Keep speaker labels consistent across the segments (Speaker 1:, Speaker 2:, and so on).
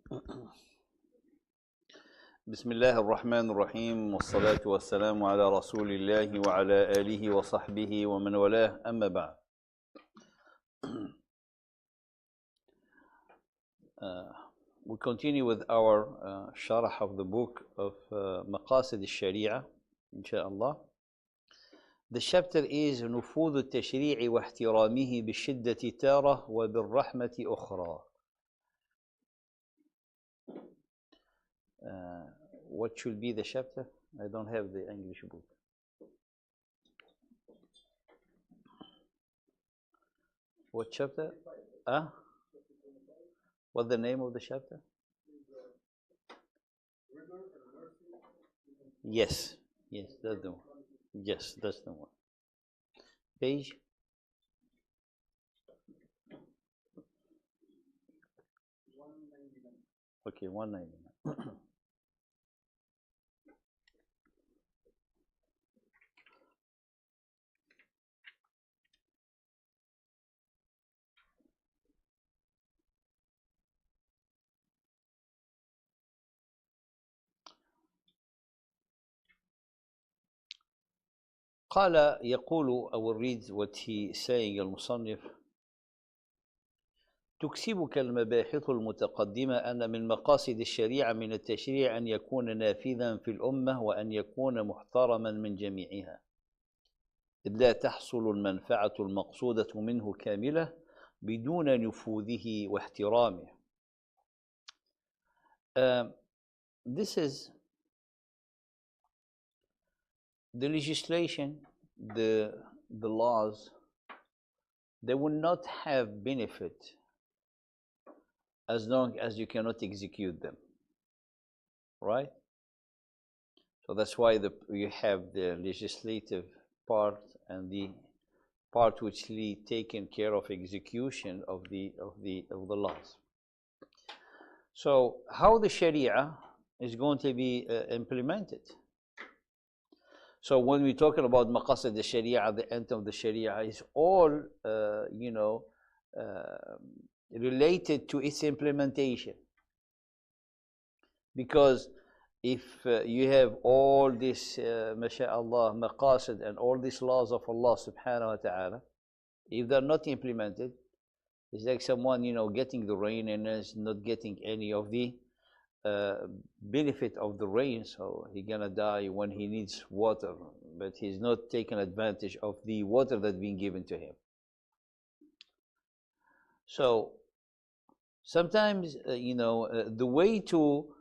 Speaker 1: بسم الله الرحمن الرحيم والصلاة والسلام على رسول الله وعلى آله وصحبه ومن والاه أما بعد. We continue with our sharh of the book of Maqasid Al-Sharia, inshallah. The chapter is نفوذ التشريع واحترامه بالشدة تارة وبالرحمة أخرى. What should be the chapter? I don't have the English book. What chapter? What's the name of the chapter? Yes, that's the one. Yes, that's the one. Page? Okay, 199. قال يقول, I will read what he saying المصنف. تكسبك المباحث المتقدمة أن من مقاصد الشريعة من التشريع أن يكون نافذا في الأمة وأن يكون محترما من جميعها، إذ لا تحصل المنفعة المقصودة منه كاملة بدون نفوذه واحترامه. This is the legislation, the laws. They will not have benefit as long as you cannot execute them, right? So that's why you have the legislative part and the part which taken care of execution of the laws. So how the Sharia is going to be implemented? So when we're talking about Maqasid the Sharia, the end of the Sharia is all related to its implementation. Because if you have all this, masha'Allah, Maqasid and all these laws of Allah subhanahu wa ta'ala, if they're not implemented, it's like someone, getting the rain and is not getting any of the benefit of the rain, so he's gonna die when he needs water, but he's not taking advantage of the water that's being given to him. So sometimes, the way to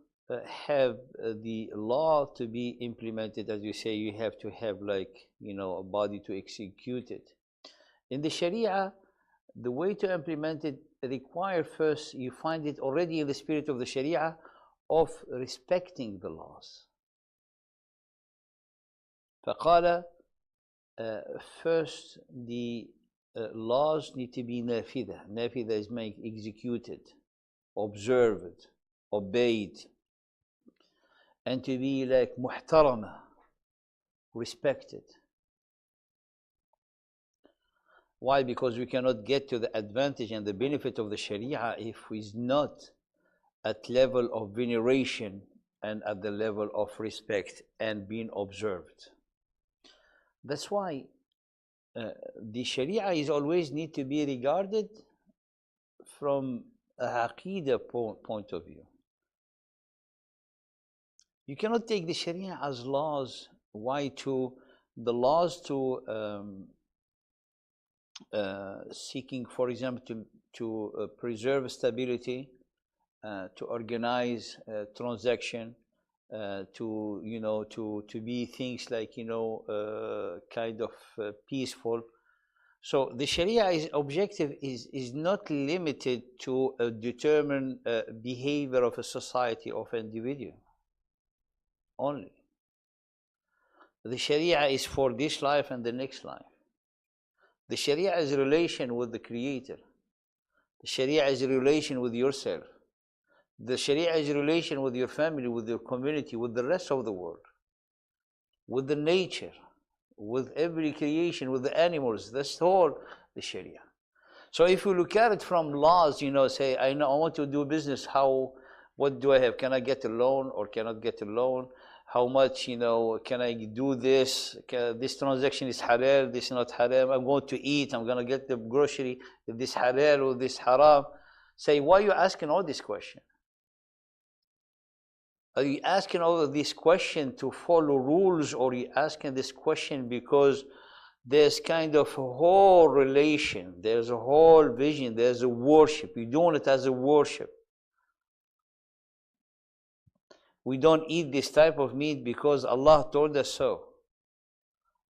Speaker 1: have the law to be implemented, as you say, you have to have a body to execute it. In the Sharia, the way to implement it require first, you find it already in the spirit of the Sharia, of respecting the laws. فقال, first the laws need to be nafida. Nafida is executed, observed, obeyed, and to be like muhtarama, respected. Why? Because we cannot get to the advantage and the benefit of the Sharia if we is not at level of veneration and at the level of respect and being observed. That's why the Sharia is always need to be regarded from a Aqidah point of view. You cannot take the Sharia as laws. Why? The laws to seeking, for example, to preserve stability, to organize transaction, to be things like kind of peaceful. So the Sharia objective is not limited to determine behavior of a society, of an individual only. The Sharia is for this life and the next life. The Sharia is a relation with the Creator. The Sharia is a relation with yourself. The Sharia is a relation with your family, with your community, with the rest of the world, with the nature, with every creation, with the animals. That's all the Sharia. So if you look at it from laws, say, I want to do business, how What do I have? Can I get a loan or cannot get a loan? How much, can I do this? This transaction is halal, this is not halal. I'm going to eat, I'm going to get the grocery. Is this halal or this haram? Say, why are you asking all these questions? Are you asking all of these questions to follow rules, or are you asking this question because there's kind of a whole relation, there's a whole vision, there's a worship. You're doing it as a worship. We don't eat this type of meat because Allah told us so.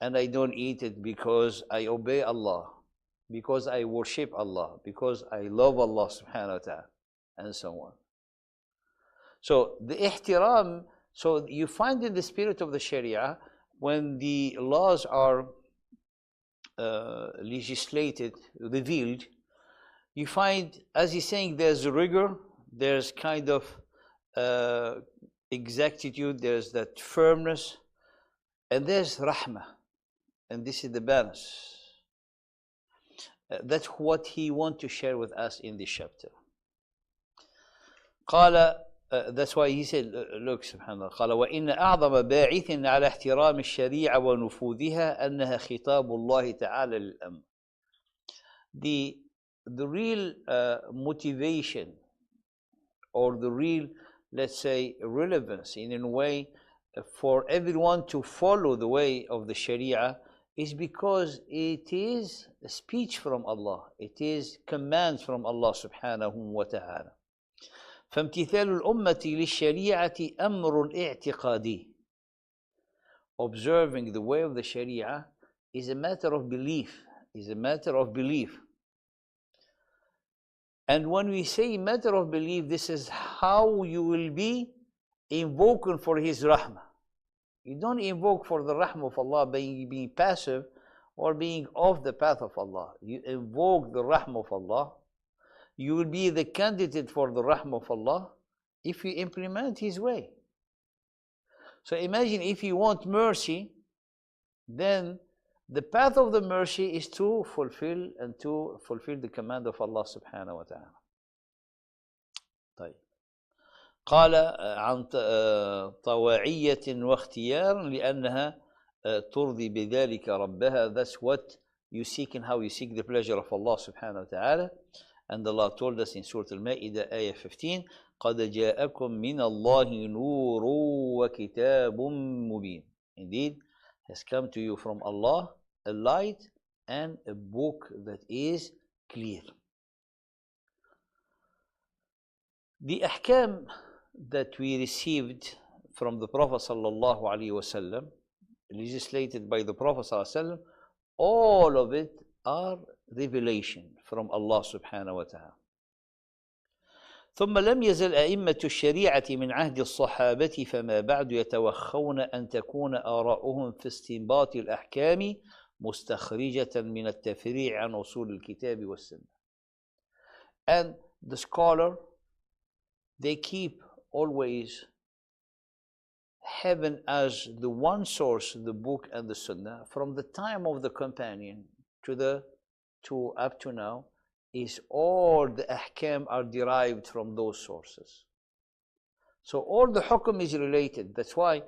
Speaker 1: And I don't eat it because I obey Allah, because I worship Allah, because I love Allah subhanahu wa ta'ala, and so on. So the ihtiram, so you find in the spirit of the Sharia, when the laws are legislated, revealed, you find, as he's saying, there's rigor, there's kind of exactitude, there's that firmness, and there's rahmah, and this is the balance. That's what he wants to share with us in this chapter. قال, that's why he said, look, subhanallah, قال وإن أعظم باعث على احترام الشريعة ونفوذها أنها خطاب الله تعالى للأمر. The real motivation, or the real, let's say, relevance in a way for everyone to follow the way of the Sharia is because it is a speech from Allah. It is commands from Allah subhanahu wa ta'ala. فامتثال الأمة للشريعة أمر اعتقادي. Observing the way of the Sharia is a matter of belief, is a matter of belief. And when we say matter of belief, this is how you will be invoking for His rahmah. You don't invoke for the rahmah of Allah being passive or being off the path of Allah. You invoke the rahmah of Allah. You will be the candidate for the rahmah of Allah if you implement His way. So imagine if you want mercy, then the path of the mercy is to fulfill the command of Allah subhanahu wa ta'ala. طيب. قال عن طواعية واختيار لأنها ترضي بذلك ربها. That's what you seek and how you seek the pleasure of Allah subhanahu wa ta'ala. And Allah told us in Surah Al-Ma'idah, ayah 15, قَدْ جَاءَكُم مِّنَ اللَّهِ نُورٌ وَكِتَابٌ مُبِينٌ. Indeed, has come to you from Allah a light and a book that is clear. The ahkam that we received from the Prophet sallallahu alaihi wasallam, legislated by the Prophet sallallahu alaihi wasallam, all of it are revelation from Allah subhanahu wa ta'ala. ثم لم يزل أئمة الشريعة من عهد الصحابة فما بعد يتوخون أن تكون آراؤهم في استنباط الأحكام مستخرجة من التفريع عن أصول الكتاب والسنة. And the scholar, they keep always heaven as the one source, the book and the sunnah, from the time of the companion to up to now, is all the ahkam are derived from those sources. So all the hukum is related. That's why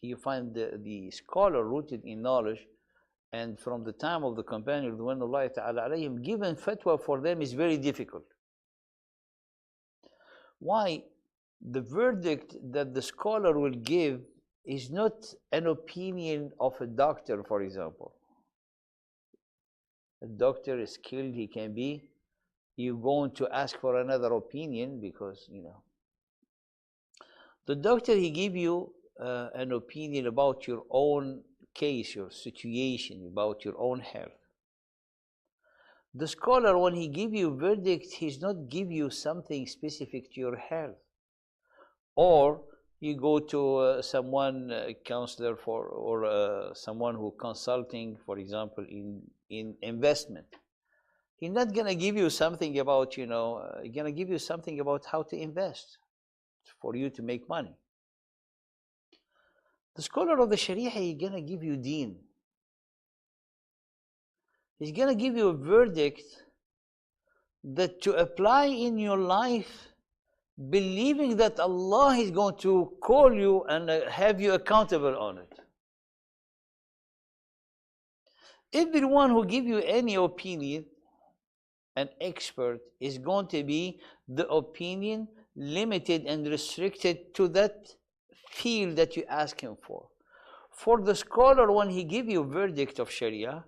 Speaker 1: you find the scholar rooted in knowledge, and from the time of the companion, when Allah Ta'ala alayhim, given fatwa for them is very difficult. Why? The verdict that the scholar will give is not an opinion of a doctor, for example. A doctor is skilled, he can be. You're going to ask for another opinion because, the doctor, he give you an opinion about your own case, your situation, about your own health. The scholar, when he give you a verdict, he's not give you something specific to your health. Or you go to someone, a counselor or someone who consulting, for example, in investment. He's not gonna give you something about, he's gonna give you something about how to invest for you to make money. The scholar of the Sharia, he's gonna give you deen. He's gonna give you a verdict that to apply in your life believing that Allah is going to call you and have you accountable on it. Everyone who give you any opinion, an expert, is going to be the opinion limited and restricted to that field that you ask him for. For the scholar, when he give you a verdict of Sharia,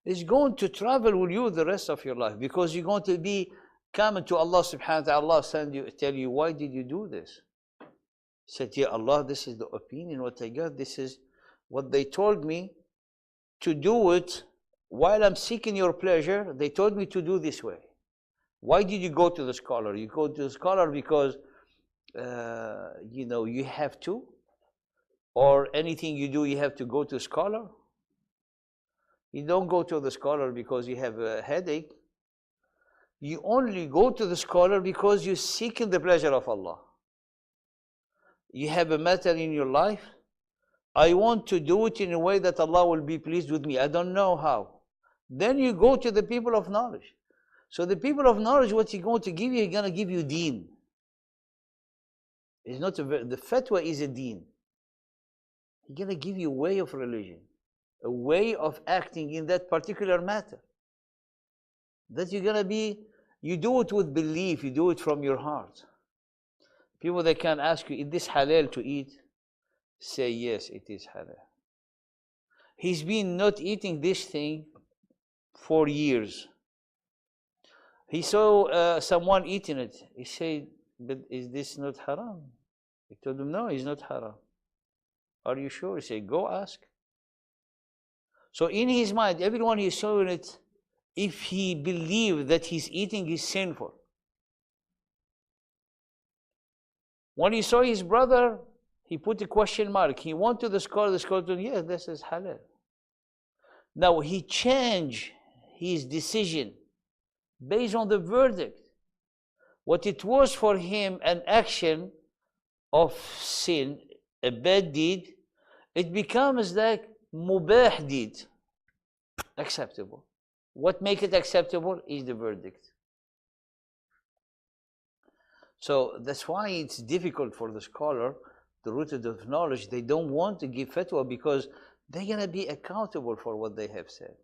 Speaker 1: is going to travel with you the rest of your life, because you're going to be coming to Allah subhanahu wa ta'ala, tell you, why did you do this? He said, yeah, Allah, this is the opinion, what I got, this is what they told me to do it while I'm seeking your pleasure. They told me to do this way. Why did you go to the scholar? You go to the scholar because, you have to, or anything you do, you have to go to a scholar. You don't go to the scholar because you have a headache. You only go to the scholar because you're seeking the pleasure of Allah. You have a matter in your life. I want to do it in a way that Allah will be pleased with me. I don't know how. Then you go to the people of knowledge. So the people of knowledge, what He's going to give you, He's going to give you deen. It's not the fatwa is a deen. He's going to give you a way of religion, a way of acting in that particular matter. That you're going to be, you do it with belief, you do it from your heart. People, they can ask you, is this halal to eat? Say, yes, it is halal. He's been not eating this thing for years. He saw someone eating it. He said, but is this not haram? He told him, no, it's not haram. Are you sure? He said, go ask. So in his mind, everyone he's showing it, if he believed that he's eating is sinful. When he saw his brother, he put a question mark. He went to the scholar told him, yes, this is halal. Now he changed his decision based on the verdict. What it was for him an action of sin, a bad deed, it becomes like mubah deed, acceptable. What makes it acceptable is the verdict. So that's why it's difficult for the scholar, the rooted of knowledge. They don't want to give fatwa because they're going to be accountable for what they have said.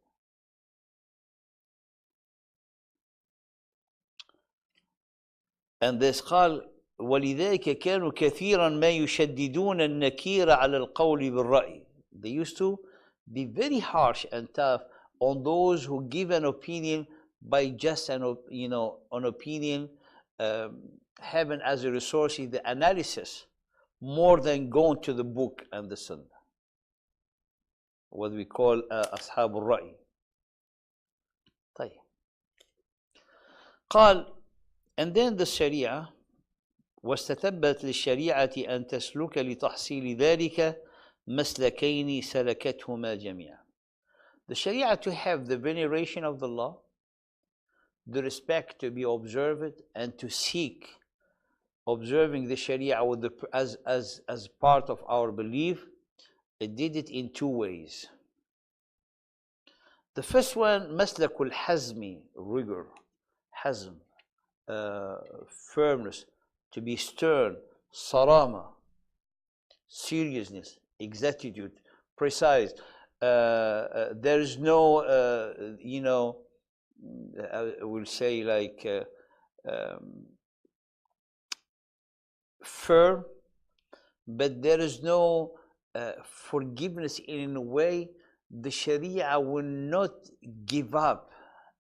Speaker 1: And this قال ولذلك كانوا كثيرا ما يشددون النكير على القول بالرأي. They used to be very harsh and tough on those who give an opinion by just an opinion, having as a resource the analysis more than going to the book and the sunnah. What we call أصحاب الرأي. طيب. قال, and then the Sharia واستتبت للشريعة أن تسلك لتحصيل ذلك مسلكين سلكتهما جميعا. The Sharia to have the veneration of the law, the respect to be observed, and to seek observing the Sharia with as part of our belief, it did it in two ways. The first one, مسلك الحزم, rigor, hazm, firmness, to be stern, sarama, seriousness, exactitude, precise. There is no, I will say like firm, but there is no forgiveness in a way. The Sharia will not give up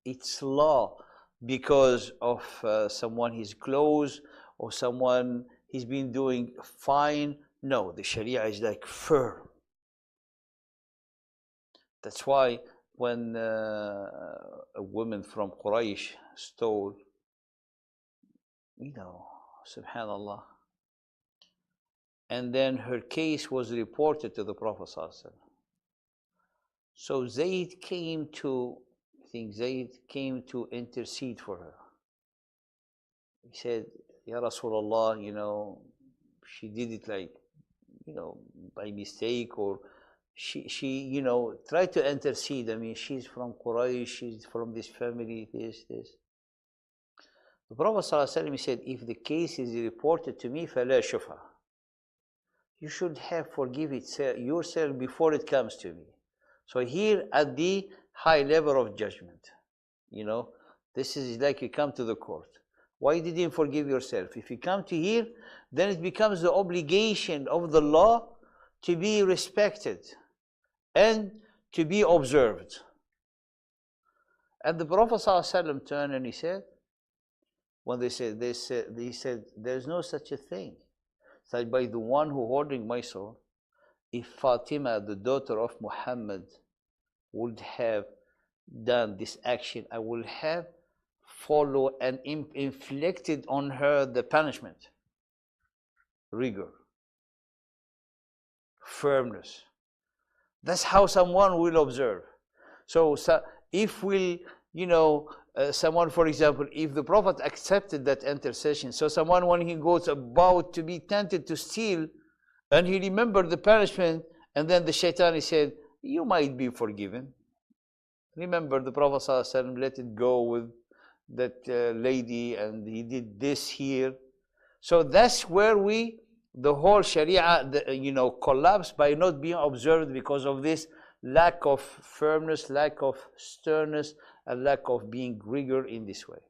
Speaker 1: its law because of someone he's close or someone he's been doing fine. No, the Sharia is like firm. That's why when a woman from Quraysh stole, subhanallah, and then her case was reported to the Prophet ﷺ. So Zayd came to intercede for her. He said, Ya Rasulullah, she did it like, by mistake, or she tried to intercede. I mean, she's from Quraysh, she's from this family, this. The Prophet ﷺ said, if the case is reported to me, فَلَا شُفَى. You should have forgive it yourself before it comes to me. So here at the high level of judgment, this is like you come to the court. Why didn't you forgive yourself? If you come to here, then it becomes the obligation of the law to be respected and to be observed. And the Prophet ﷺ turned and he said, when they said, he said, there's no such a thing. Said, by the one who holding my soul, if Fatima, the daughter of Muhammad, would have done this action, I would have followed and inflicted on her the punishment, rigor, firmness. That's how someone will observe. So if someone, for example, if the Prophet accepted that intercession, so someone, when he goes about to be tempted to steal, and he remembered the punishment, and then the shaitan, he said, you might be forgiven. Remember, the Prophet ﷺ let it go with that lady, and he did this here. So that's where the whole Sharia, collapsed by not being observed because of this lack of firmness, lack of sternness, and lack of being rigor in this way.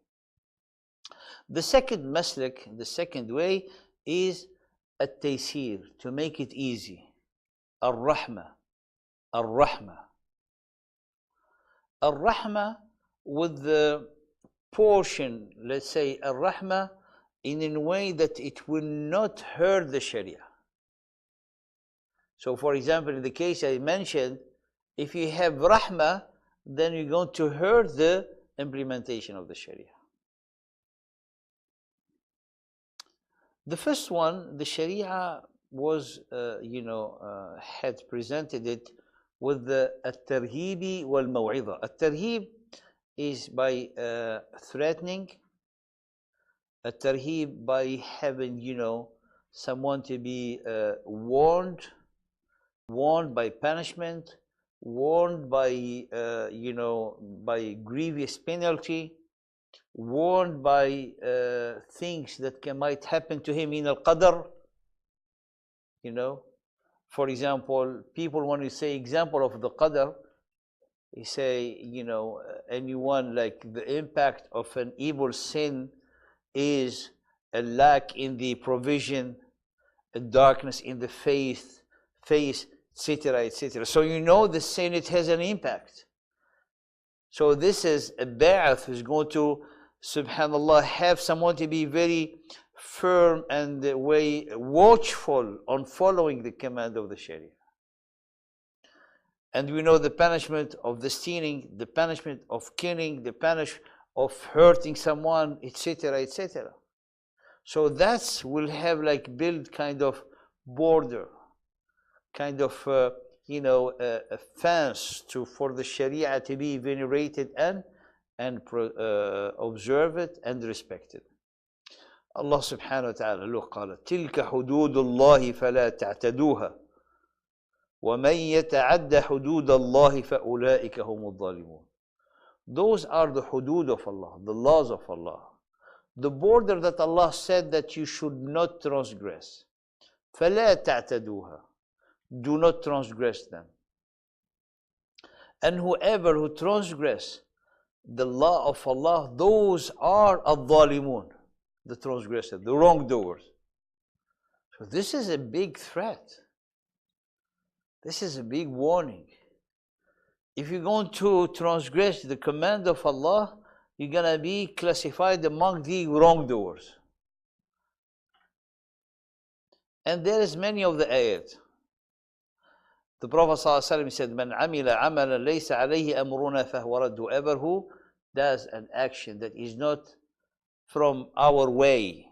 Speaker 1: The second maslak, the second way, is at-taysir, to make it easy. Ar-rahma. Ar-rahma. Ar-rahma with the portion, let's say, ar-rahma in a way that it will not hurt the Sharia. So, for example, in the case I mentioned, if you have rahma, then you're going to hurt the implementation of the Sharia. The first one, the Sharia was, had presented it with the at-tarhibi wal-maw'idha. At-tarhib is by threatening, at-tarhib by having, someone to be warned by punishment, warned by, by grievous penalty, warned by things that might happen to him in al-qadr. For example, people, when you say example of the qadr, you say, anyone, like the impact of an evil sin is a lack in the provision, a darkness in the face, etc., etc. So the sin, it has an impact. So this is a ba'ath who's going to, subhanallah, have someone to be very firm and watchful on following the command of the Sharia. And we know the punishment of the stealing, the punishment of killing, the punishment of hurting someone, etc., etc. So that will have build kind of border, kind of a fence for the Sharia to be venerated and observe it and respect it. Allah subhanahu wa ta'ala, look, قال تلك حدود الله فلا تعتدوها ومن يتعد حدود الله فأولئك هم الظالمون. Those are the hudud of Allah, the laws of Allah, the border that Allah said that you should not transgress. فلا تعتدوها, do not transgress them. And whoever who transgress the law of Allah, those are al-dhalimun, the transgressor, the wrongdoers. So this is a big threat. This is a big warning. If you're going to transgress the command of Allah, you're going to be classified among the wrongdoers. And there is many of the ayat. The Prophet ﷺ said, "Man amila amalan laysa alayhi amruna fahuwa radd." Whoever who does an action that is not from our way,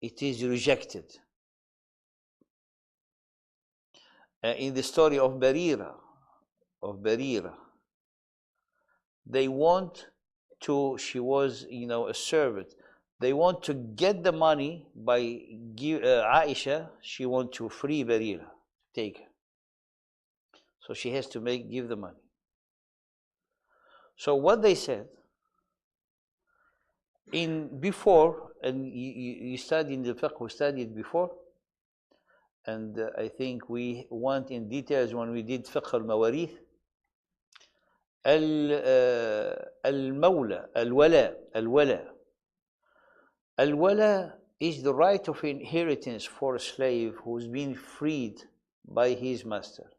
Speaker 1: it is rejected. In the story of Barira, they want to, she was, a servant. They want to get the money by Aisha. She wants to free Barira, take her. So she has to give the money. So what they said, in before, and you studied in the fiqh, we studied before, and I think we went in details when we did fiqh al-mawarith. المولى الولا is the right of inheritance for a slave who's been freed by his master.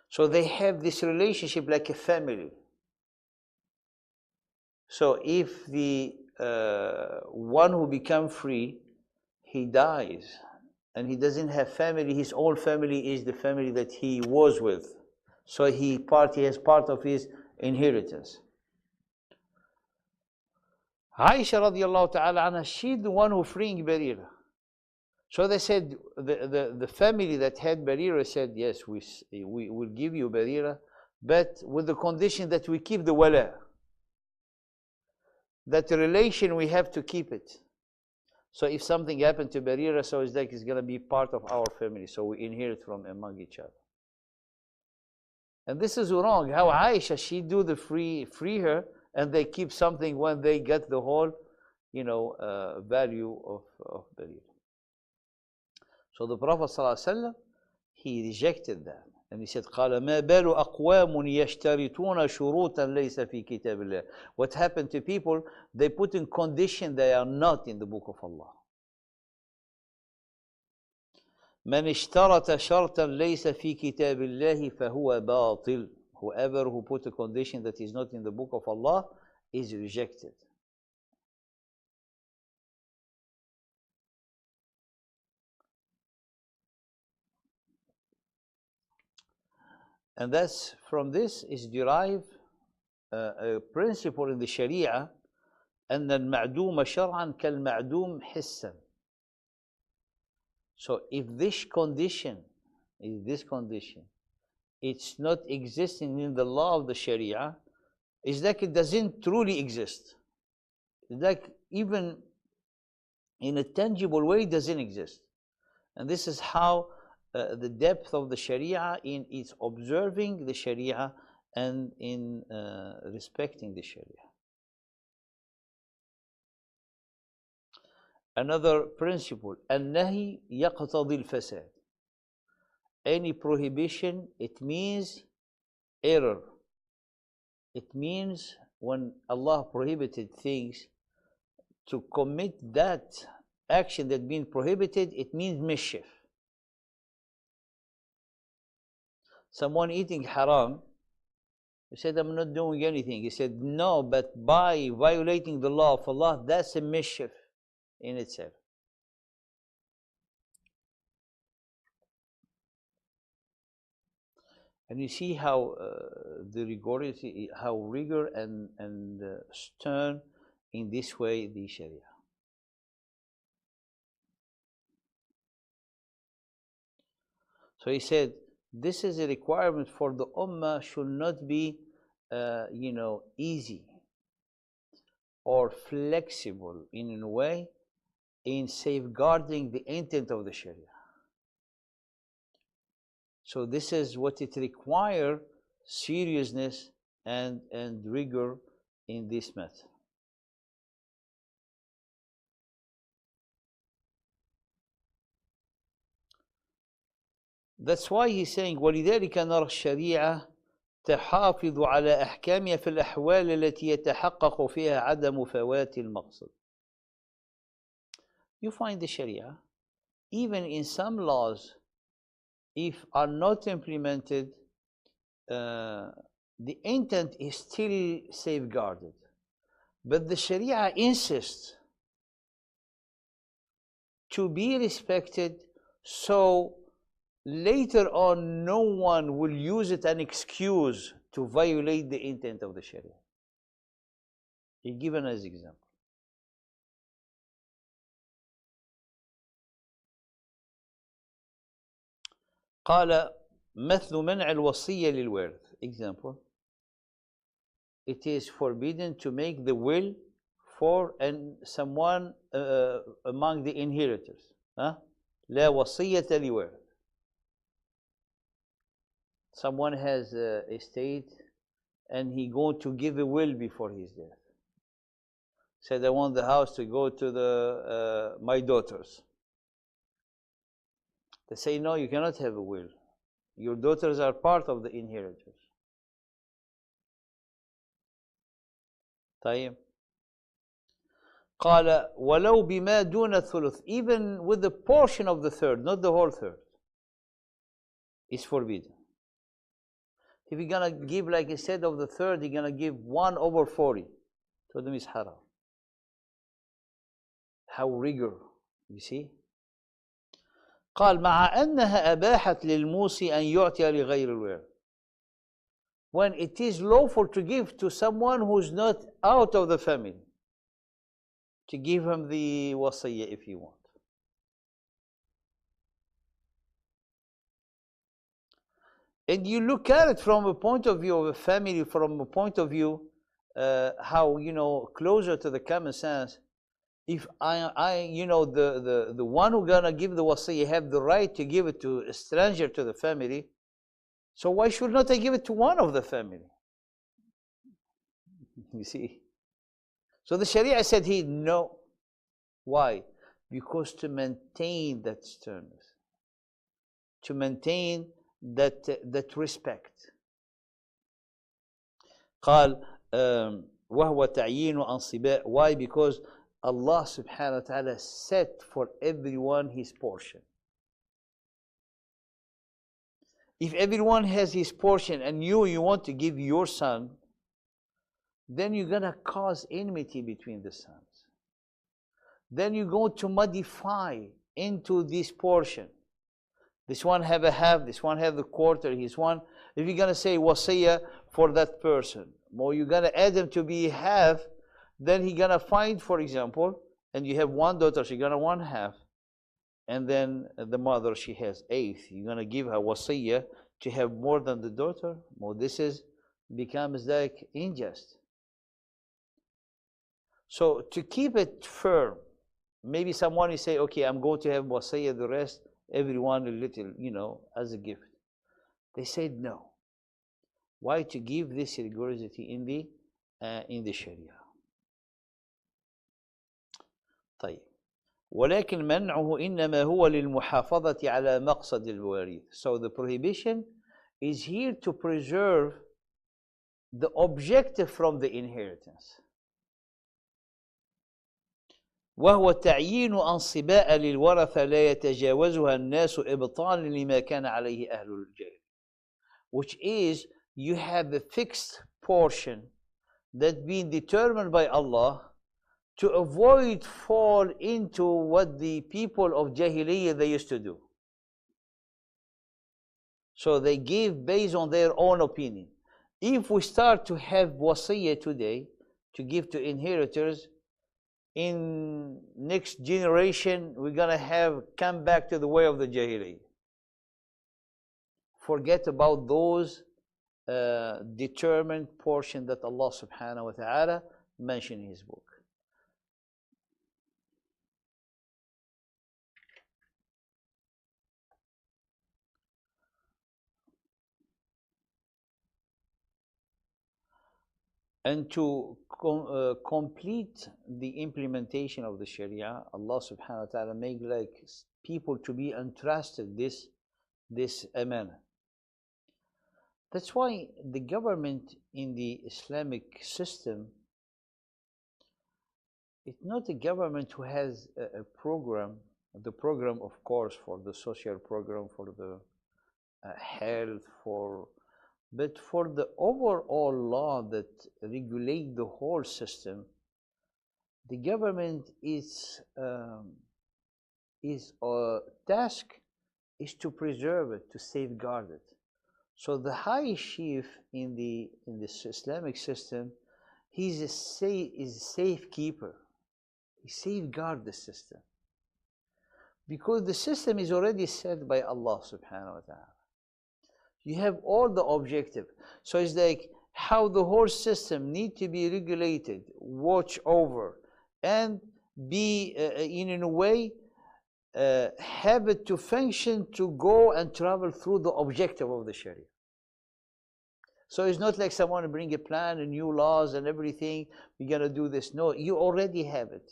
Speaker 1: So they have this relationship like a family. So if the one who become free, he dies and he doesn't have family, his own family is the family that he was with. So he has part of his inheritance. Aisha radiallahu ta'ala anha, she's the one who freeing Barira. So they said, the family that had Barira said, yes, we will give you Barira, but with the condition that we keep the wala. That relation, we have to keep it. So if something happened to Barira, so it's like it's going to be part of our family. So we inherit from among each other. And this is wrong. How Aisha, she do the free her, and they keep something when they get the whole, value of Barira. So the Prophet ﷺ, he rejected that. And he said, قال ما بال أقوام يشترطون شروطا ليس في كتاب الله. What happened to people, they put in condition they are not in the book of Allah. من اشترط شرطا ليس في كتاب الله فهو باطل. Whoever who put a condition that is not in the book of Allah is rejected. And that's from this is derived a principle in the Sharia, أن المعدوم شرعا كالمعدوم حسا. So if this condition, it's not existing in the law of the Sharia, it's like it doesn't truly exist. It's like even in a tangible way it doesn't exist. And this is how the depth of the Sharia in its observing the Sharia and in respecting the Sharia. Another principle, النهي يقتضي الفساد. Any prohibition, it means error. It means when Allah prohibited things, to commit that action that been prohibited, it means mischief. Someone eating haram, he said, I'm not doing anything. He said, no, but by violating the law of Allah, that's a mischief in itself. And you see how the rigority, how rigor and stern in this way the Sharia. So he said, this is a requirement for the Ummah, should not be, easy or flexible in a way in safeguarding the intent of the Sharia. So this is what it requires, seriousness and rigor in this matter. That's why he's saying ولذلك نرى الشريعة تحافظ على أحكامها في الأحوال التي يتحقق فيها عدم فوات المقصد. You find the Sharia, even in some laws, if are not implemented, the intent is still safeguarded. But the Sharia insists to be respected, so later on no one will use it an excuse to violate the intent of the Sharia. He given as example. قال مثل منع الوصية للورث. Example, it is forbidden to make the will for someone among the inheritors. لا وصية لورث. Someone has a estate and he going to give a will before his death. said, I want the house to go to my daughters. They say, no, you cannot have a will. Your daughters are part of the inheritors. طيب. قال ولو بما دون الثلث, even with the portion of the third, not the whole third, is forbidden. If you're gonna give, like instead of the third, you're gonna give 1/40, to them is haram. How rigor, you see? قال مع أنها أباحت للموصي أن يعطي لغير الوارث. When it is lawful to give to someone who's not out of the family, to give him the wasiyah if you want. And you look at it from a point of view of a family, from a point of view how, closer to the common sense. If the one who's gonna give the wasiyah have the right to give it to a stranger to the family, so why should not I give it to one of the family? You see? So the Sharia said no. Why? Because to maintain that sternness, to maintain that respect. قال وهو تعيين أنصباء. Why? Because Allah subhanahu wa ta'ala set for everyone his portion. If everyone has his portion and you want to give your son, then you're going to cause enmity between the sons. Then you're going to modify into this portion. This one have a half, this one have the quarter, his one. If you're going to say wasiyah for that person, or you're going to add them to be half, then he's going to find, for example, and you have one daughter, she's going to 1/2. And then the mother, she has 1/8. You're going to give her wasiyah to have more than the daughter? Well, this becomes like unjust. So to keep it firm, maybe someone will say, okay, I'm going to have wasiyah, the rest, everyone a little, as a gift. They said no. Why? To give this rigorosity in the Sharia. طيب. ولكن منعه إنما هو للمحافظة على مقصد الوارث. So the prohibition is here to preserve the objective from the inheritance. وهو تعيين أنصباء للورثة لا يتجاوزها الناس إبطالا لما كان عليه أهل الجاهلية. Which is, you have a fixed portion that been determined by Allah to avoid fall into what the people of Jahiliyyah they used to do. So they give based on their own opinion. If we start to have wasiyah today to give to inheritors, in next generation we're gonna come back to the way of the Jahiliyyah. Forget about those determined portion that Allah subhanahu wa ta'ala mentioned in His book. And to complete the implementation of the Sharia, Allah subhanahu wa ta'ala make like people to be entrusted this amana. That's why the government in the Islamic system, it's not a government who has a program, the program of course for the social program, for the health, but for the overall law that regulate the whole system, the government is task is to preserve it, to safeguard it. So the high chief in this Islamic system, he's a safekeeper. He safeguards the system because the system is already set by Allah subhanahu wa ta'ala. You have all the objective. So it's like how the whole system need to be regulated, watch over, and be in a way have it to function to go and travel through the objective of the Sharia. So it's not like someone bring a plan and new laws and everything, we're going to do this. No, you already have it.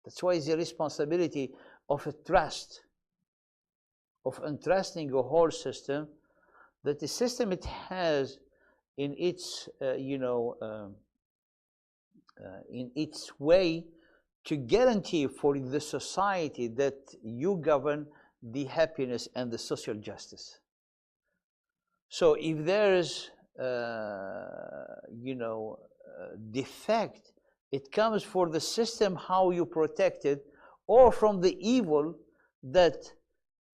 Speaker 1: That's why it's the responsibility of a trust, of entrusting a whole system, that the system it has in its, in its way to guarantee for the society that you govern the happiness and the social justice. So if there is, defect, it comes for the system how you protect it, or from the evil that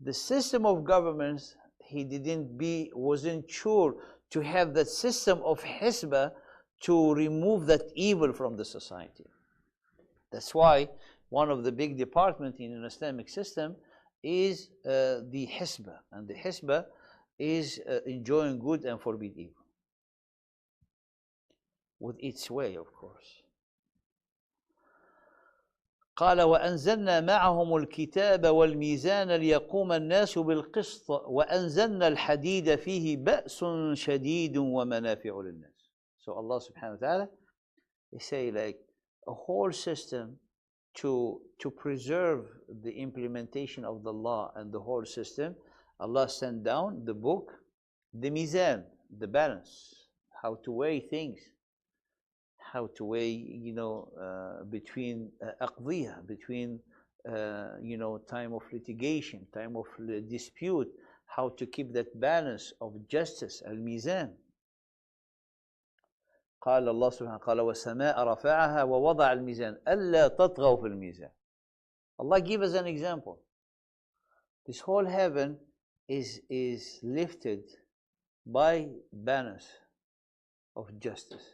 Speaker 1: the system of governments wasn't sure to have that system of hisbah to remove that evil from the society. That's why one of the big departments in an Islamic system is the hisbah, and the hisbah is enjoying good and forbid evil, with its way, of course. قال وأنزلنا معهم الكتاب والميزان ليقوم الناس بالقسط وأنزلنا الحديد فيه بأس شديد ومنافع للناس. So Allah subhanahu wa ta'ala, they say like a whole system to preserve the implementation of the law and the whole system. Allah sent down the book, the mizan, the balance, how to weigh things, how to weigh, between aqdiyah, between, time of litigation, time of dispute, how to keep that balance of justice, al-mizan. قال الله سبحانه قال والسماء رفعها ووضع الميزان ألا تطغوا في الميزان. Allah give us an example. This whole heaven is lifted by balance of justice.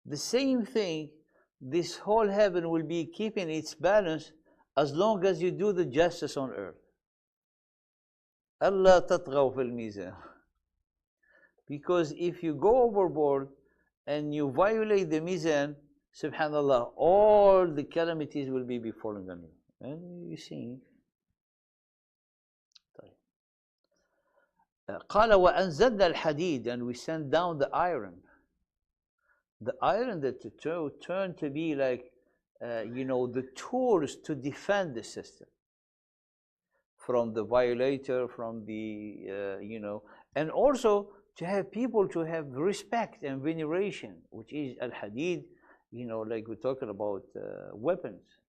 Speaker 1: The same thing, this whole heaven will be keeping its balance as long as you do the justice on earth. ألا تطغوا في الميزان. Because if you go overboard and you violate the mizan, subhanallah, all the calamities will be befalling on you. And you see. قال وأنزلنا الحديد, and we send down the iron. The iron that turned to be like, the tools to defend the system from the violator, from the, and also to have people to have respect and veneration, which is al-hadid, like we're talking about weapons.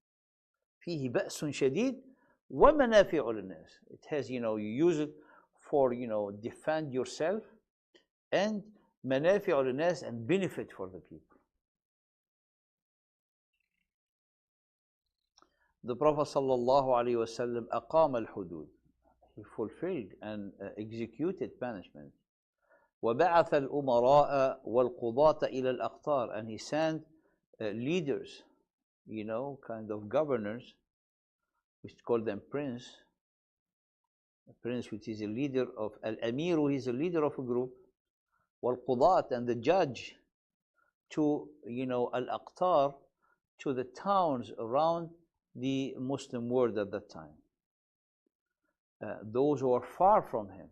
Speaker 1: فيه بأس شديد ومنافع للناس. It has, you use it for, defend yourself, and منافع للناس, and benefit for the people. The Prophet sallallahu alaihi wasallam أقام الحدود. He fulfilled and executed punishment. وبعث الأمراء والقضاة إلى الأقطار, and he sent leaders, kind of governors, we call them prince. A prince, which is a leader of Al-Amir, who is a leader of a group. والقضاة, and the judge, to Al-Aqtar, to the towns around the Muslim world at that time, those who are far from him.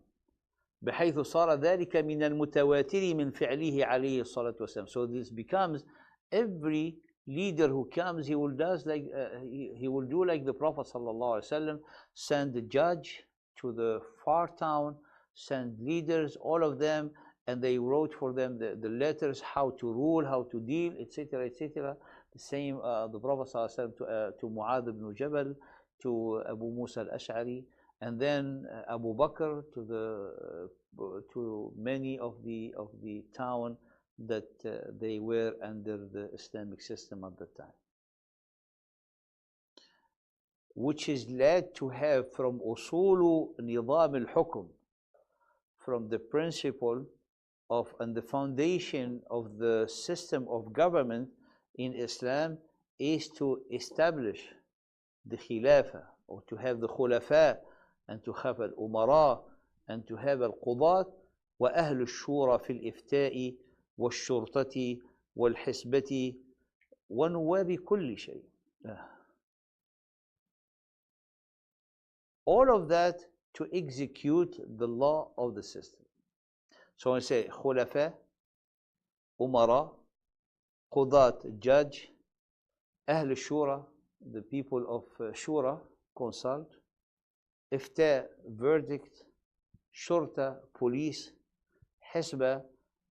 Speaker 1: بحيث صار ذلك من المتواتر من فعله عليه الصلاة والسلام. So this becomes, every leader who comes, he will do like the Prophet sallallahu alaihi wasallam, send the judge to the far town, send leaders, all of them, and they wrote for them the letters, how to rule, how to deal, etc., etc. The same, the Prophet sallallahu alaihi wasallam to Mu'adh ibn Jabal, to Abu Musa al-Ash'ari, and then Abu Bakr to many of the town that they were under the Islamic system at the time, which is led to have from usulu nizam al-hukm, from the principle of and the foundation of the system of government in Islam, is to establish the khilafah, or to have the khulafa, and to have al-umara, and to have al-qudat, wa ahl al-shura fi al-ifta'i, wal-shurtati, wal-hisbati, wa nuwabi kulli shay. All of that to execute the law of the system. So when I say khulafa, umara, qudat, judge, ahl shura, the people of shura, consult, ifta, verdict, shurta, police, hisba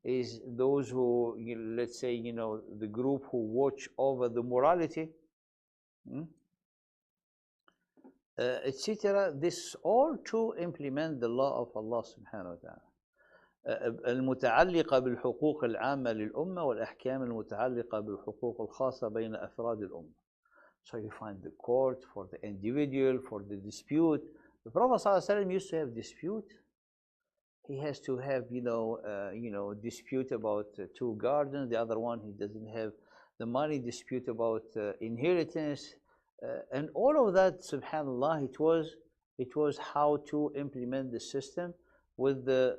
Speaker 1: is those who, let's say, the group who watch over the morality, etc. This all to implement the law of Allah subhanahu wa ta'ala. المتعلقة بالحقوق العامة للأمة والأحكام المتعلقة بالحقوق الخاصة بين أفراد الأمة. So you find the court for the individual, for the dispute. The Prophet ﷺ used to have dispute. He has to have, dispute about two gardens. The other one, he doesn't have the money. Dispute about inheritance, and all of that. Subhanallah, it was how to implement the system with the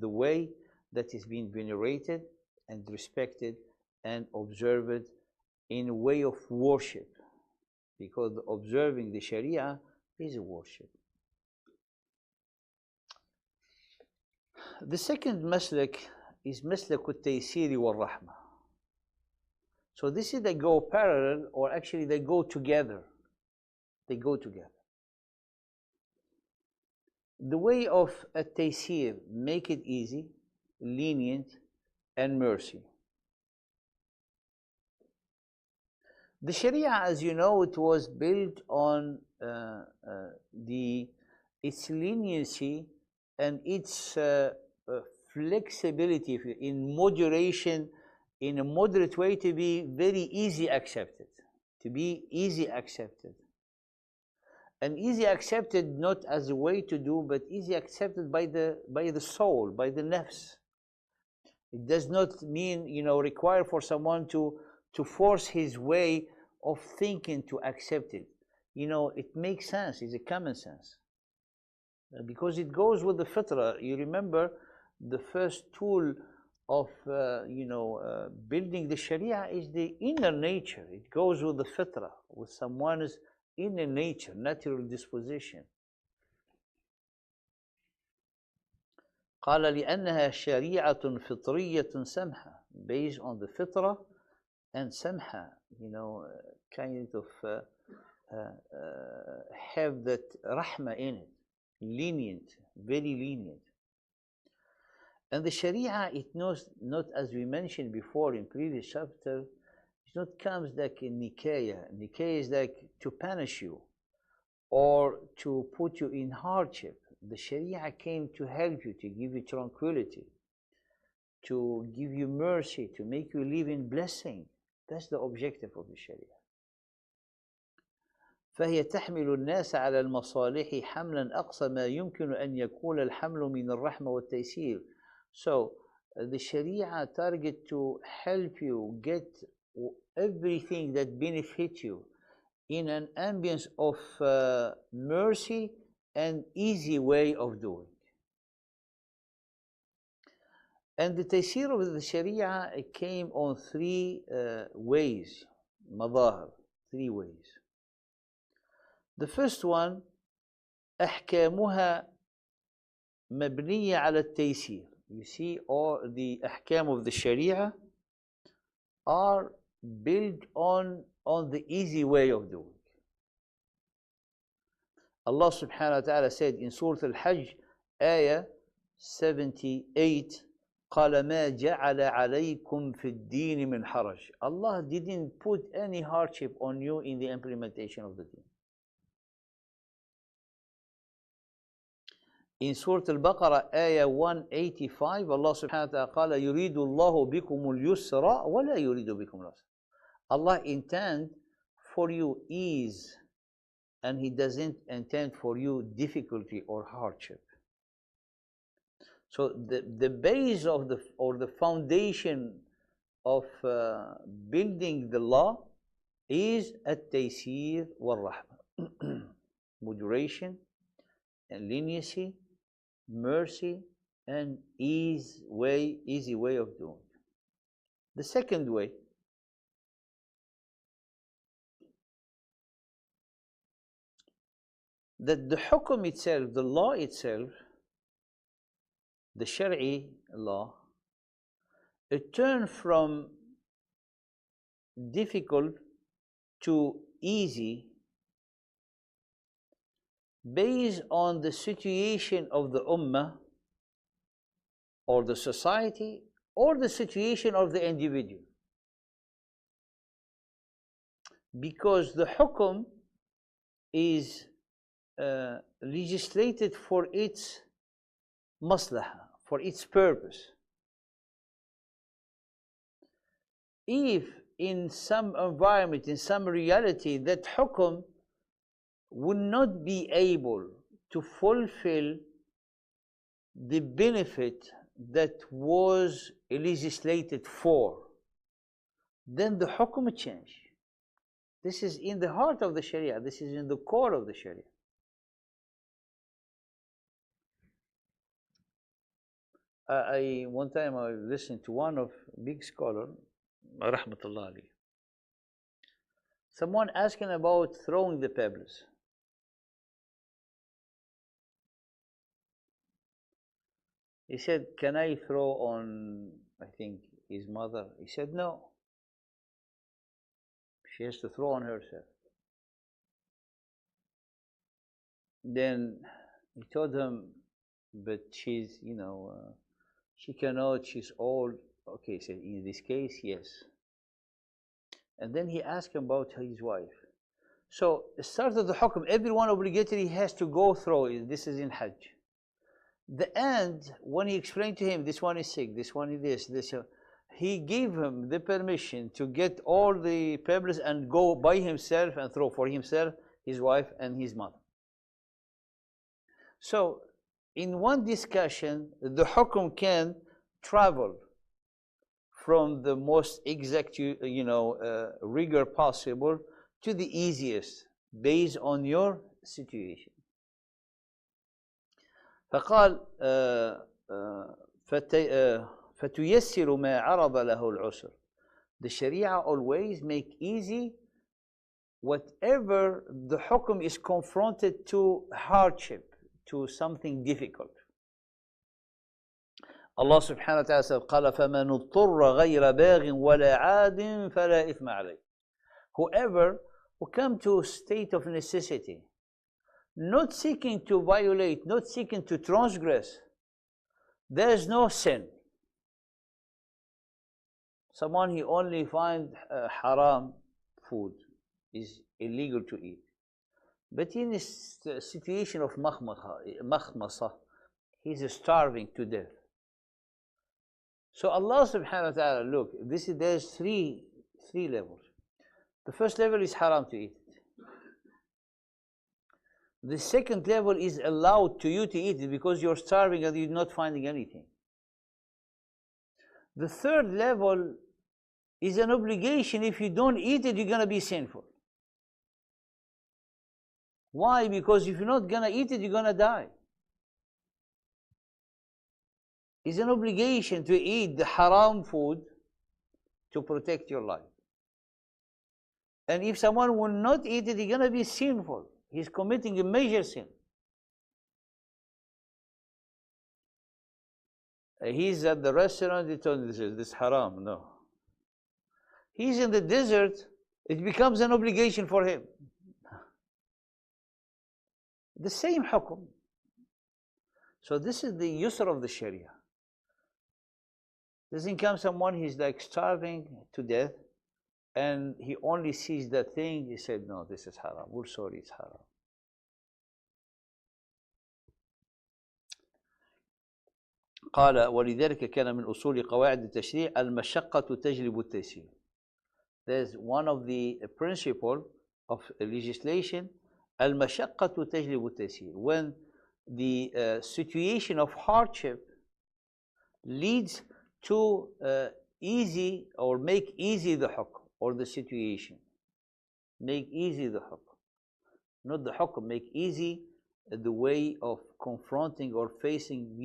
Speaker 1: way that is being venerated and respected and observed in a way of worship, because observing the Sharia is a worship. The second maslak is maslak al-taysiri wal-rahma. So this is, they go parallel, or actually they go together. They go together. The way of at-taysir, make it easy, lenient, and mercy. The Sharia, as you know, it was built on its leniency and its flexibility in moderation, in a moderate way, to be very easy accepted, and easy accepted not as a way to do, but easy accepted by the soul, by the nafs. It does not mean, require for someone to force his way of thinking to accept it. It makes sense. It's a common sense, because it goes with the fitrah. You remember the first tool of building the Sharia is the inner nature. It goes with the fitrah, with someone's inner nature, natural disposition. قال لأنها شريعة فطرية سمحة, based on the fitrah and samha, kind of have that rahma in it, lenient, very lenient. And the Sharia, it knows not, as we mentioned before in previous chapter, it not comes like a nikaya. Nikaya is like to punish you or to put you in hardship. The Sharia came to help you, to give you tranquility, to give you mercy, to make you live in blessing. That's the objective of the Sharia. فهي تحمل الناس على المصالح حملا أقصى ما يمكن أن يكون الحمل من الرحمة والتيسير. So the Sharia target to help you get everything that benefits you in an ambience of mercy and easy way of doing. And the taysir of the Sharia came on three ways, madahir, three ways. The first one, أحكامها مبنية على التيسير. You see, all the ahkam of the Sharia are built on the easy way of doing. Allah subhanahu wa ta'ala said in Surah Al-Hajj, ayah 78, قال ما جعل عليكم في الدين من حرج. Allah didn't put any hardship on you in the implementation of the deen. In Surah Al-Baqarah, ayah 185, Allah subhanahu wa ta'ala قال يريد الله بكم اليسر ولا يريد بكم العسر. Allah intends for you ease, and He doesn't intend for you difficulty or hardship. So the base of the foundation of building the law is at-taysir wal-rahma, moderation and leniency, mercy, and easy way of doing. The second way, that the hukum itself, the law itself, the Shari'i law, it turned from difficult to easy based on the situation of the ummah or the society or the situation of the individual. Because the hukum is legislated for its maslaha, for its purpose. If in some environment, in some reality, that hukum would not be able to fulfill the benefit that was legislated for, then the hukum change. This is in the heart of the Sharia. This is in the core of the Sharia. One time I listened to one of big scholar, rahmatullah alayhi. Someone asking about throwing the pebbles. He said, "Can I throw on, I think, his mother?" He said, "No. She has to throw on herself." Then he told him, "But she's, she cannot, she's old." Okay, he said, "In this case, yes." And then he asked him about his wife. So, the start of the hukum, everyone obligatory has to go through it. This is in Hajj. The end, when he explained to him, this one is sick, this one is this, he gave him the permission to get all the pebbles and go by himself and throw for himself, his wife, and his mother. So, in one discussion, the hukum can travel from the most exact, rigor possible to the easiest based on your situation. فقال فتيسر ما عرض له العسر. The Sharia always make easy whatever the hukum is confronted to hardship, to something difficult. Allah subhanahu wa ta'ala said, قال فمن اضطر غير باغ ولا عاد فلا إثم عليه. Whoever who come to a state of necessity, not seeking to violate, not seeking to transgress, there is no sin. Someone he only find haram food is illegal to eat, but in this situation of makhmasa, he's starving to death. So Allah subhanahu wa ta'ala, look, there's three levels. The first level is haram to eat. The second level is allowed to you to eat it because you're starving and you're not finding anything. The third level is an obligation. If you don't eat it, you're going to be sinful. Why? Because if you're not going to eat it, you're going to die. It's an obligation to eat the haram food to protect your life. And if someone will not eat it, he's going to be sinful. He's committing a major sin. He's at the restaurant, he told me this haram. No. He's in the desert, it becomes an obligation for him. The same hukum. So this is the yusr of the Sharia. Doesn't come someone, he's like starving to death, and he only sees that thing, he said, no, this is haram. We're sorry, it's haram. قال ولذلك كان من أصول قواعد التشريع المشقة تجلب التيسير. There's one of the principle of legislation, المشقة تجلب التيسير. When the situation of hardship leads to easy or make easy the hukm or the situation. Make easy the hukm. Not the hukm, make easy the way of confronting or facing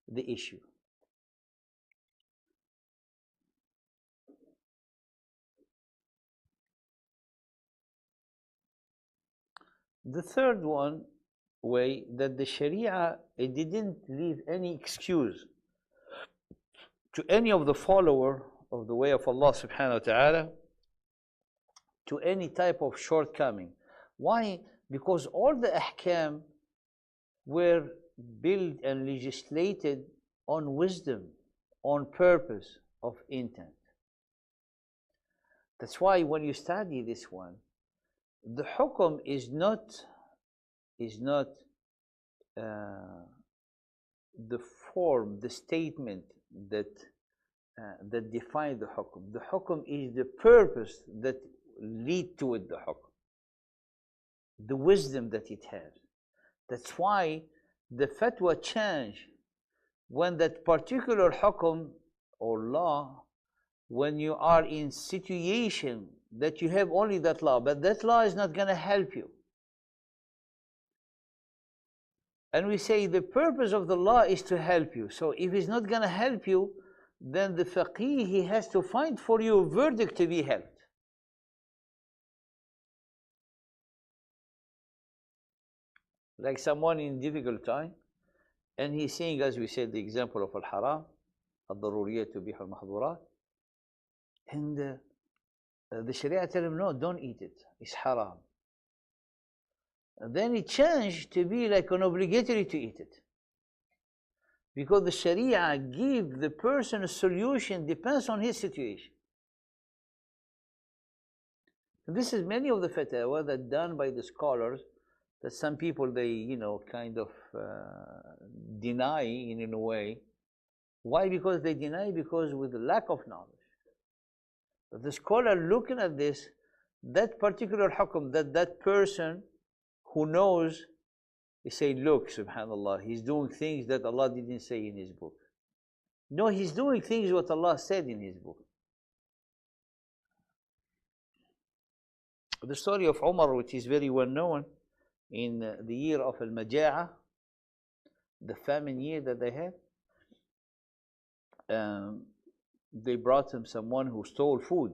Speaker 1: the issue. The third one way that the Sharia, it didn't leave any excuse to any of the follower of the way of Allah subhanahu wa ta'ala to any type of shortcoming. Why? Because all the ahkam were built and legislated on wisdom, on purpose of intent. That's why when you study this one, the hukum is not the form, the statement that define the hukum. The hukum is the purpose that lead to it, the hukum, the wisdom that it has. That's why the fatwa change when that particular hukum or law, when you are in situation that you have only that law, but that law is not going to help you. And we say the purpose of the law is to help you. So if it's not going to help you, then the faqih, he has to find for you a verdict to be helped. Like someone in difficult time, and he's saying, as we said, the example of al-haram, al-daruriyat tubihu al-mahdurat, and the Sharia tell him, no, don't eat it, it's haram. And then it changed to be like an obligatory to eat it. Because the Sharia give the person a solution, depends on his situation. And this is many of the fatwa that done by the scholars, that some people, they, kind of deny in a way. Why? Because they deny, because with the lack of knowledge. But the scholar looking at this, that particular hukum, that person who knows, he say, look, subhanallah, he's doing things that Allah didn't say in his book. No, he's doing things what Allah said in his book. The story of Umar, which is very well known, in the year of al-Majaa, the famine year that they had, they brought him someone who stole food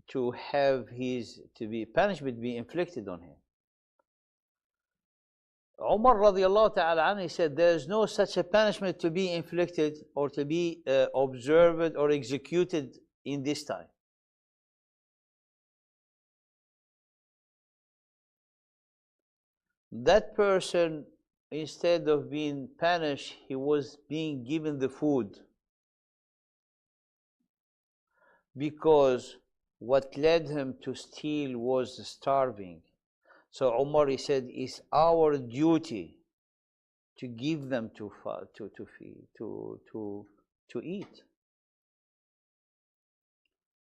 Speaker 1: to have punishment be inflicted on him. Umar radiallahu ta'ala anhu said, there is no such a punishment to be inflicted or to be observed or executed in this time. That person, instead of being punished, he was being given the food. Because what led him to steal was starving. So Umar, he said, it's our duty to give them to eat.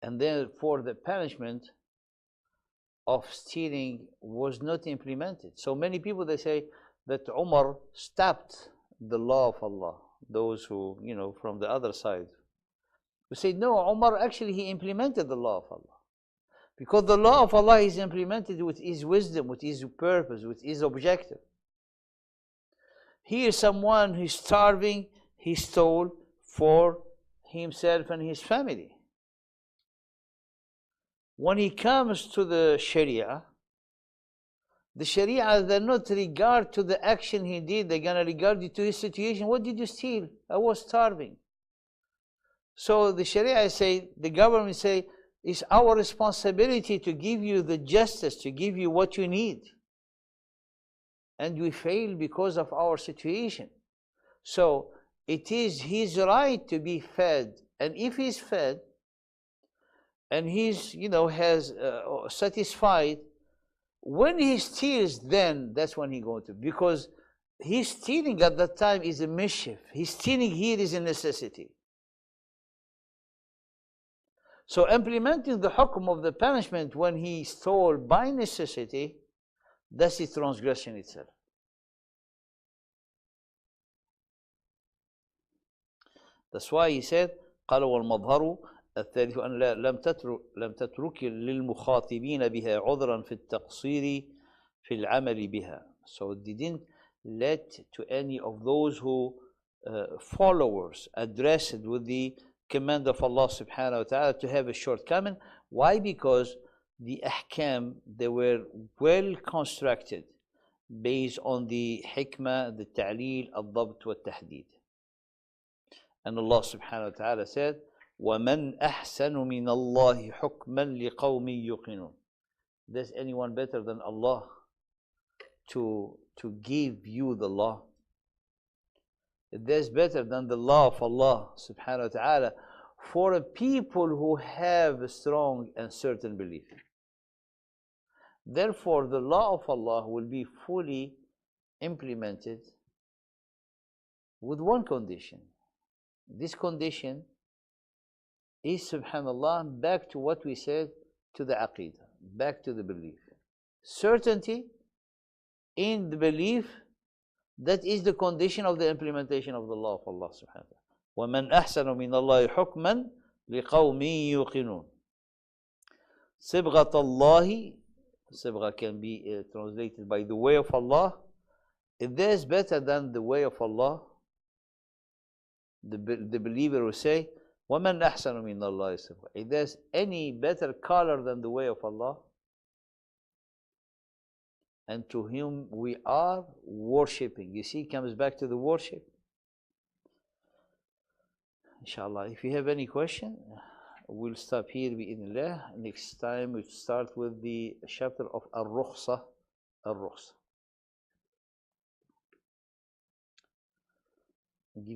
Speaker 1: And therefore the punishment of stealing was not implemented. So many people, they say that Umar stopped the law of Allah, those who, from the other side. We say, no, Umar actually, he implemented the law of Allah. Because the law of Allah is implemented with his wisdom, with his purpose, with his objective. Here is someone who's starving, he stole for himself and his family. When he comes to the Sharia, they're not regard to the action he did, they're going to regard it to his situation. What did you steal? I was starving. So the Sharia say, the government say, it's our responsibility to give you the justice, to give you what you need. And we fail because of our situation. So it is his right to be fed. And if he's fed, and he's, has satisfied, when he steals, then that's when he goes to, because he's stealing at that time is a mischief. He's stealing here is a necessity. So implementing the hukum of the punishment when he stole by necessity, that's the transgression itself. That's why he said, قال والمظهر الثالث أن لم تترك للمخاطبين بها عذرا في التقصير في العمل بها. So it didn't let to any of those who followers addressed with the command of Allah subhanahu wa ta'ala to have a shortcoming. Why? Because the ahkam, they were well constructed based on the hikmah, the ta'leel, al-dabt, wa tahdid. And Allah subhanahu wa ta'ala said, وَمَنْ أَحْسَنُ مِنَ اللَّهِ حُكْمًا لِقَوْمٍ يُقِنُونَ. There's anyone better than Allah to give you the law? There's better than the law of Allah subhanahu wa ta'ala for a people who have a strong and certain belief. Therefore, the law of Allah will be fully implemented with one condition. This condition is, subhanallah, back to what we said, to the aqidah, back to the belief. Certainty in the belief, that is the condition of the implementation of the law of Allah subhanahu wa ta'ala. وَمَنْ أَحْسَنُ مِنَ اللَّهِ حُكْمًا لِقَوْمٍ يُوقِنُونَ. صِبْغَةَ اللَّهِ, صبغة can be translated by the way of Allah. If there's better than the way of Allah, the believer will say, وَمَنْ أَحْسَنُ مِنَ اللَّهِ صِبْغَةً. If there's any better color than the way of Allah, and to whom we are worshipping. You see, it comes back to the worship. Inshallah, if you have any question, we'll stop here bi'idhnillah. Next time we start with the chapter of Al-Rukhsa. Al-Rukhsa. Give you